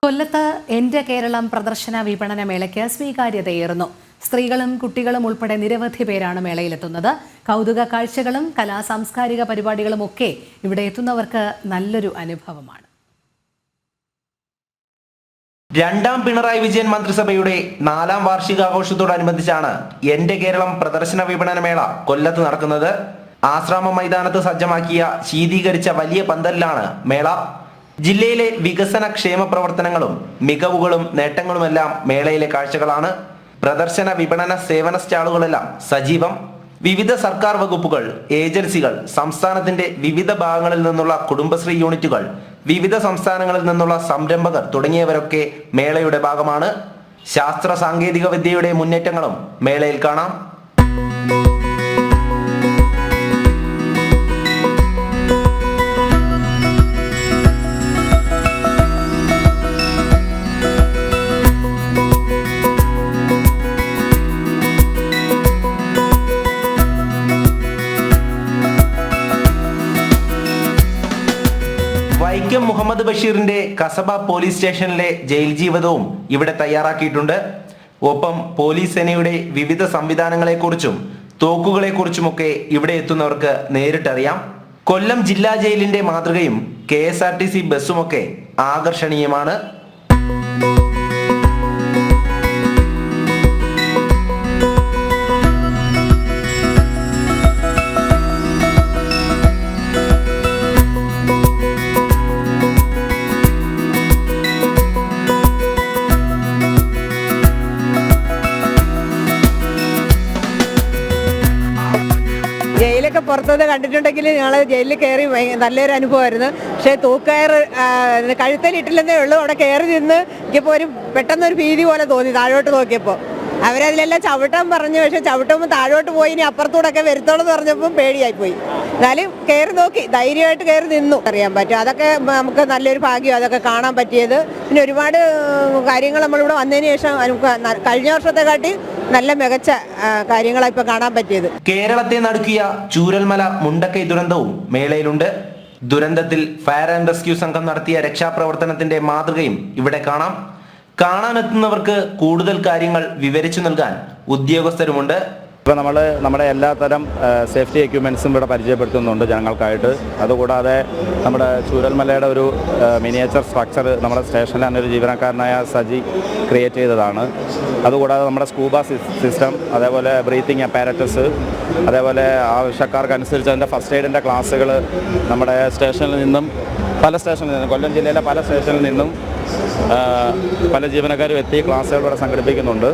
കൊല്ലത്ത് എൻ്റെ കേരളം പ്രദർശന വിപണന മേളയ്ക്ക് സ്വീകാര്യതയേറുന്നു. സ്ത്രീകളും കുട്ടികളും ഉൾപ്പെടെ നിരവധി പേരാണ് മേളയിലെത്തുന്നത്. കൗതുക കാഴ്ചകളും സാംസ്കാരിക പരിപാടികളും ഒക്കെ ഇവിടെ എത്തുന്നവർക്ക് നല്ലൊരു അനുഭവമാണ്. രണ്ടാം പിണറായി വിജയൻ മന്ത്രിസഭയുടെ 4ാം വാർഷികാഘോഷത്തോടനുബന്ധിച്ചാണ് എൻ്റെ കേരളം പ്രദർശന വിപണന മേള കൊല്ലത്ത് നടക്കുന്നത്. ആശ്രാമ മൈതാനത്ത് സജ്ജമാക്കിയ ശീതീകരിച്ച വലിയ പന്തലിലാണ് മേള. ജില്ലയിലെ വികസന ക്ഷേമ പ്രവർത്തനങ്ങളും മികവുകളും നേട്ടങ്ങളുമെല്ലാം മേളയിലെ കാഴ്ചകളാണ്. പ്രദർശന വിപണന സേവന സ്റ്റാളുകളെല്ലാം സജീവം. വിവിധ സർക്കാർ വകുപ്പുകൾ, ഏജൻസികൾ, സംസ്ഥാനത്തിന്റെ വിവിധ ഭാഗങ്ങളിൽ നിന്നുള്ള കുടുംബശ്രീ യൂണിറ്റുകൾ, വിവിധ സംസ്ഥാനങ്ങളിൽ നിന്നുള്ള സംരംഭകർ തുടങ്ങിയവരൊക്കെ മേളയുടെ ഭാഗമാണ്. ശാസ്ത്ര സാങ്കേതിക വിദ്യയുടെ മുന്നേറ്റങ്ങളും മേളയിൽ കാണാം. വൈക്കം മുഹമ്മദ് ബഷീറിന്റെ കസബ പോലീസ് സ്റ്റേഷനിലെ ജയിൽ ജീവിതവും ഇവിടെ തയ്യാറാക്കിയിട്ടുണ്ട്. ഒപ്പം പോലീസ് സേനയുടെ വിവിധ സംവിധാനങ്ങളെക്കുറിച്ചും തോക്കുകളെക്കുറിച്ചുമൊക്കെ ഇവിടെ എത്തുന്നവർക്ക് നേരിട്ടറിയാം. കൊല്ലം ജില്ലാ ജയിലിന്റെ മാതൃകയും KSRTC ബസ്സുമൊക്കെ ആകർഷണീയമാണ്. ജയിലൊക്കെ പുറത്തുനിന്ന് കണ്ടിട്ടുണ്ടെങ്കിൽ ഞങ്ങൾ ജയിലിൽ കയറി നല്ലൊരു അനുഭവമായിരുന്നു. പക്ഷേ തൂക്കയർ കഴുത്തലിട്ടില്ലെന്നേ ഉള്ളൂ. അവിടെ കയറി നിന്ന് എനിക്കിപ്പോൾ പെട്ടെന്നൊരു ഭീതി പോലെ തോന്നി. താഴോട്ട് നോക്കിയപ്പോൾ അവരതിലെല്ലാം ചവിട്ടാൻ പറഞ്ഞു. പക്ഷെ ചവിട്ടുമ്പോൾ താഴോട്ട് പോയി ഇനി അപ്പുറത്തൂടൊക്കെ വരുത്തോളെന്ന് പറഞ്ഞപ്പോൾ പേടിയായിപ്പോയി. എന്നാലും കയറി നോക്കി, ധൈര്യമായിട്ട് കയറി നിന്നു. അറിയാൻ പറ്റും, അതൊക്കെ നമുക്ക് നല്ലൊരു ഭാഗ്യം അതൊക്കെ കാണാൻ പറ്റിയത്. പിന്നെ ഒരുപാട് കാര്യങ്ങൾ നമ്മളിവിടെ വന്നതിന് ശേഷം കഴിഞ്ഞ വർഷത്തെക്കാട്ടി നല്ല മികച്ച കാര്യങ്ങളാണ് ഇപ്പൊ കാണാൻ പറ്റിയത്. കേരളത്തെ നടുക്കിയ ചൂരൽമല മുണ്ടക്കൈ ദുരന്തവും മേളയിലുണ്ട്. ദുരന്തത്തിൽ ഫയർ ആൻഡ് റെസ്ക്യൂ സംഘം നടത്തിയ രക്ഷാപ്രവർത്തനത്തിന്റെ മാതൃകയും ഇവിടെ കാണാം. കാണാനെത്തുന്നവർക്ക് കൂടുതൽ കാര്യങ്ങൾ വിവരിച്ചു നൽകാൻ ഉദ്യോഗസ്ഥരുമുണ്ട്. ഇപ്പോൾ നമ്മൾ നമ്മുടെ എല്ലാത്തരം സേഫ്റ്റി എക്യുപ്മെൻറ്റ്സും ഇവിടെ പരിചയപ്പെടുത്തുന്നുണ്ട് ജനങ്ങൾക്കായിട്ട്. അതുകൂടാതെ നമ്മുടെ ചൂരൽമലയുടെ ഒരു മിനിയേച്ചർ സ്ട്രക്ചർ നമ്മുടെ സ്റ്റേഷനിൽ തന്നെ ഒരു ജീവനക്കാരനായ സജി ക്രിയേറ്റ് ചെയ്തതാണ്. അതുകൂടാതെ നമ്മുടെ സ്കൂബ സിസ്റ്റം, അതേപോലെ ബ്രീത്തിങ് അപ്പാരറ്റസ്, അതേപോലെ ആവശ്യക്കാർക്കനുസരിച്ച് അതിൻ്റെ ഫസ്റ്റ് എയ്ഡിൻ്റെ ക്ലാസ്സുകൾ നമ്മുടെ സ്റ്റേഷനിൽ നിന്നും കൊല്ലം ജില്ലയിലെ പല സ്റ്റേഷനിൽ നിന്നും പല ജീവനക്കാരും എത്തി ക്ലാസ്സുകൾ ഇവിടെ സംഘടിപ്പിക്കുന്നുണ്ട്.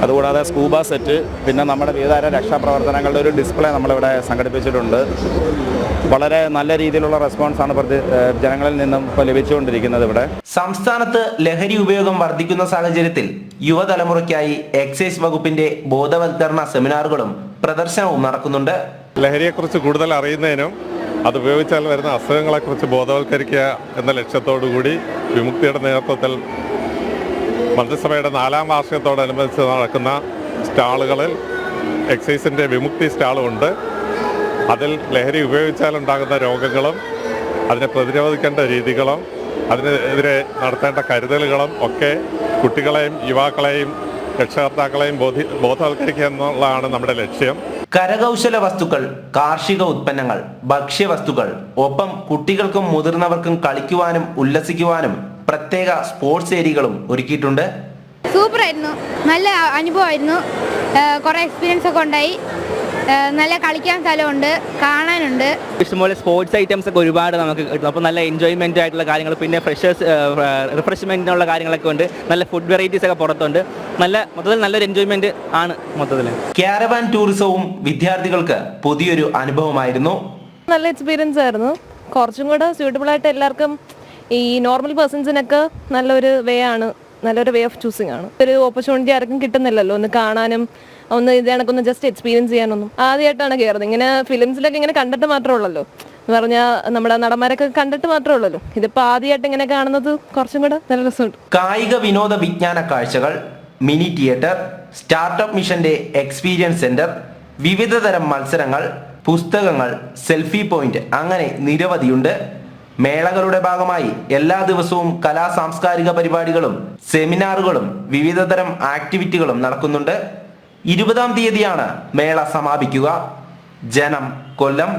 അതുകൂടാതെ സ്കൂബ സെറ്റ്, പിന്നെ നമ്മുടെ വിവിധതരം രക്ഷാപ്രവർത്തനങ്ങളുടെ ഒരു ഡിസ്പ്ലേ നമ്മളിവിടെ സംഘടിപ്പിച്ചിട്ടുണ്ട്. വളരെ നല്ല രീതിയിലുള്ള റെസ്പോൺസാണ് ജനങ്ങളിൽ നിന്നും ഇപ്പോൾ ലഭിച്ചുകൊണ്ടിരിക്കുന്നത്. ഇവിടെ സംസ്ഥാനത്ത് ലഹരി ഉപയോഗം വർദ്ധിക്കുന്ന സാഹചര്യത്തിൽ യുവതലമുറയ്ക്കായി എക്സൈസ് വകുപ്പിന്റെ ബോധവൽക്കരണ സെമിനാറുകളും പ്രദർശനവും നടക്കുന്നുണ്ട്. ലഹരിയെക്കുറിച്ച് കൂടുതൽ അറിയുന്നതിനും അത് ഉപയോഗിച്ചാൽ വരുന്ന അസുഖങ്ങളെക്കുറിച്ച് ബോധവൽക്കരിക്കുക എന്ന ലക്ഷ്യത്തോടു കൂടി വിമുക്തിയുടെ നേതൃത്വത്തിൽ മന്ത്രിസഭയുടെ 4ാം വാർഷികത്തോടനുബന്ധിച്ച് നടക്കുന്ന സ്റ്റാളുകളിൽ എക്സൈസിൻ്റെ വിമുക്തി സ്റ്റാളുമുണ്ട്. അതിൽ ലഹരി ഉപയോഗിച്ചാലുണ്ടാകുന്ന രോഗങ്ങളും അതിനെ പ്രതിരോധിക്കേണ്ട രീതികളും അതിനെതിരെ നടത്തേണ്ട കരുതലുകളും ഒക്കെ കുട്ടികളെയും യുവാക്കളെയും രക്ഷകർത്താക്കളെയും ബോധവൽക്കരിക്കുക എന്നുള്ളതാണ് നമ്മുടെ ലക്ഷ്യം. കരകൗശല വസ്തുക്കൾ, കാർഷിക ഉൽപ്പന്നങ്ങൾ, ഭക്ഷ്യവസ്തുക്കൾ, ഒപ്പം കുട്ടികൾക്കും മുതിർന്നവർക്കും കളിക്കുവാനും ഉല്ലസിക്കുവാനും പ്രത്യേക സ്പോർട്സ് ഏരിയകളും ഒരുക്കിയിട്ടുണ്ട്. സൂപ്പറായിരുന്നു, നല്ല അനുഭവമായിരുന്നു. കുറേ എക്സ്പീരിയൻസ് ഒക്കെ ഉണ്ടായി. നല്ല കളിക്കാൻ സ്ഥലമുണ്ട്, കാണാനുണ്ട്. ഇഷ്ടംപോലെ സ്പോർട്സ് ഐറ്റംസ് ഒക്കെ ഒരുപാട് നമുക്ക് കിട്ടും. അപ്പോൾ നല്ല എൻജോയ്മെൻ്റ് ആയിട്ടുള്ള കാര്യങ്ങൾ, പിന്നെ റിഫ്രഷ്മെൻറ്റിനുള്ള കാര്യങ്ങളൊക്കെ ഉണ്ട്. നല്ല ഫുഡ് വെറൈറ്റീസ് ഒക്കെ പുറത്തുണ്ട്. മൊത്തത്തിൽ നല്ലൊരു എൻജോയ്മെൻറ്റ് ആണ് മൊത്തത്തിൽ. ക്യാരവാൻ ടൂറിസവും വിദ്യാർത്ഥികൾക്ക് പുതിയൊരു അനുഭവമായിരുന്നു. നല്ല എക്സ്പീരിയൻസ് ആയിരുന്നു. കുറച്ചും കൂടെ സ്യൂട്ടബിൾ ആയിട്ട് എല്ലാവർക്കും, ഈ നോർമൽ പേഴ്സൺസിനൊക്കെ നല്ലൊരു വേ ഓഫ് ചൂസിങ് ആണ്. ഒരു ഓപ്പർച്യൂണിറ്റി ആർക്കും കിട്ടുന്നില്ലല്ലോ ഒന്ന് കാണാനും ഒന്ന് ഇത് കണക്കൊന്ന് ജസ്റ്റ് എക്സ്പീരിയൻസ് ചെയ്യാനൊന്നും. ആദ്യമായിട്ടാണ് കയറുന്നത്. ഇങ്ങനെ ഫിലിംസിലൊക്കെ ഇങ്ങനെ കണ്ടിട്ട് മാത്രമേ ഉള്ളല്ലോ, എന്ന് പറഞ്ഞാൽ നമ്മുടെ നടന്മാരൊക്കെ കണ്ടിട്ട് മാത്രമേ ഉള്ളല്ലോ. ഇതിപ്പോൾ ആദ്യമായിട്ട് ഇങ്ങനെ കാണുന്നത് കുറച്ചും കൂടെ നല്ല രസമുണ്ട്. കായിക വിനോദ വിജ്ഞാന കാഴ്ചകൾ, മിനി തിയേറ്റർ, സ്റ്റാർട്ടപ്പ് മിഷന്റെ എക്സ്പീരിയൻസ് സെന്റർ, വിവിധ തരം മത്സരങ്ങൾ, പുസ്തകങ്ങൾ, സെൽഫി പോയിന്റ്, അങ്ങനെ നിരവധിയുണ്ട്. മേളകളുടെ ഭാഗമായി എല്ലാ ദിവസവും കലാ സാംസ്കാരിക പരിപാടികളും സെമിനാറുകളും വിവിധതരം ആക്ടിവിറ്റികളും നടക്കുന്നുണ്ട്. 20-ാം തീയതിയാണ് മേള സമാപിക്കുക. ജനം, കൊല്ലം.